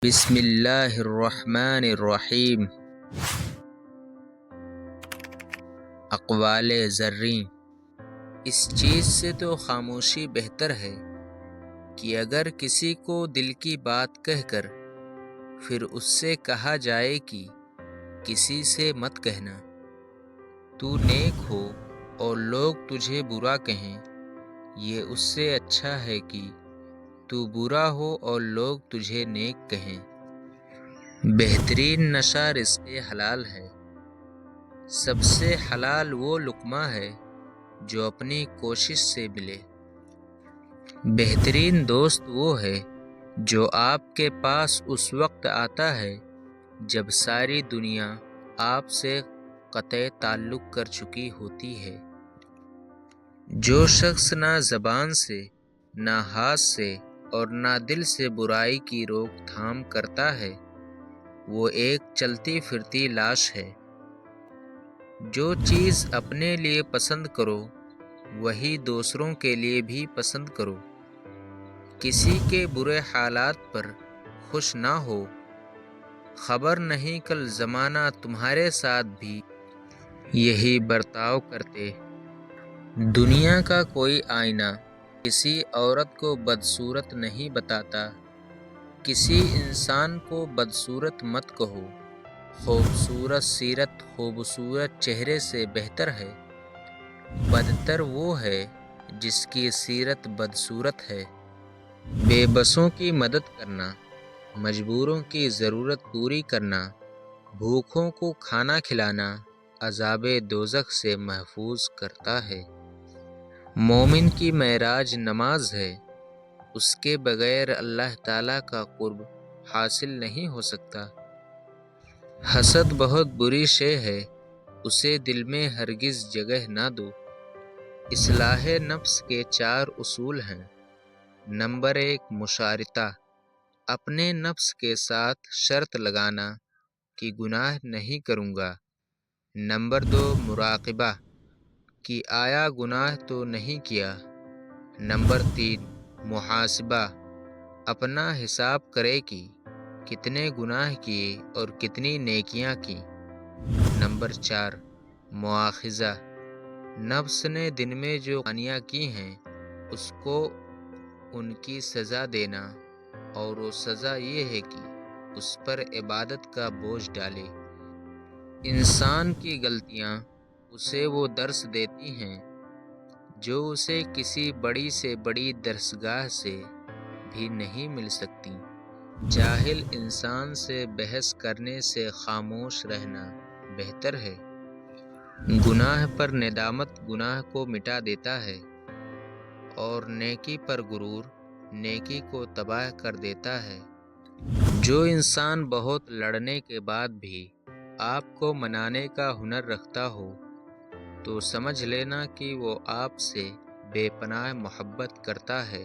بسم اللہ الرحمن الرحیم۔ اقوال زریں۔ اس چیز سے تو خاموشی بہتر ہے کہ اگر کسی کو دل کی بات کہہ کر پھر اس سے کہا جائے کہ کسی سے مت کہنا، تو نیک ہو اور لوگ تجھے برا کہیں، یہ اس سے اچھا ہے کہ تو برا ہو اور لوگ تجھے نیک کہیں۔ بہترین نشہ رزق حلال ہے۔ سب سے حلال وہ لقمہ ہے جو اپنی کوشش سے ملے۔ بہترین دوست وہ ہے جو آپ کے پاس اس وقت آتا ہے جب ساری دنیا آپ سے قطع تعلق کر چکی ہوتی ہے۔ جو شخص نہ زبان سے، نہ ہاتھ سے اور نہ دل سے برائی کی روک تھام کرتا ہے، وہ ایک چلتی پھرتی لاش ہے۔ جو چیز اپنے لیے پسند کرو وہی دوسروں کے لیے بھی پسند کرو۔ کسی کے برے حالات پر خوش نہ ہو، خبر نہیں کل زمانہ تمہارے ساتھ بھی یہی برتاؤ کرتے۔ دنیا کا کوئی آئینہ کسی عورت کو بدصورت نہیں بتاتا۔ کسی انسان کو بدصورت مت کہو۔ خوبصورت سیرت خوبصورت چہرے سے بہتر ہے۔ بدتر وہ ہے جس کی سیرت بدصورت ہے۔ بے بسوں کی مدد کرنا، مجبوروں کی ضرورت پوری کرنا، بھوکھوں کو کھانا کھلانا عذاب دوزخ سے محفوظ کرتا ہے۔ مومن کی معراج نماز ہے۔ اس کے بغیر اللہ تعالیٰ کا قرب حاصل نہیں ہو سکتا۔ حسد بہت بری شے ہے، اسے دل میں ہرگز جگہ نہ دو۔ اصلاح نفس کے 4 اصول ہیں۔ نمبر 1، مشارطہ، اپنے نفس کے ساتھ شرط لگانا کہ گناہ نہیں کروں گا۔ نمبر 2، مراقبہ، کہ آیا گناہ تو نہیں کیا۔ نمبر 3، محاسبہ، اپنا حساب کرے کہ کتنے گناہ کیے اور کتنی نیکیاں کی۔ نمبر 4، مواخذہ، نفس نے دن میں جو خانیاں کی ہیں اس کو ان کی سزا دینا، اور وہ سزا یہ ہے کہ اس پر عبادت کا بوجھ ڈالے۔ انسان کی غلطیاں اسے وہ درس دیتی ہیں جو اسے کسی بڑی سے بڑی درسگاہ سے بھی نہیں مل سکتی۔ جاہل انسان سے بحث کرنے سے خاموش رہنا بہتر ہے۔ گناہ پر ندامت گناہ کو مٹا دیتا ہے، اور نیکی پر غرور نیکی کو تباہ کر دیتا ہے۔ جو انسان بہت لڑنے کے بعد بھی آپ کو منانے کا ہنر رکھتا ہو تو سمجھ لینا کہ وہ آپ سے بے پناہ محبت کرتا ہے۔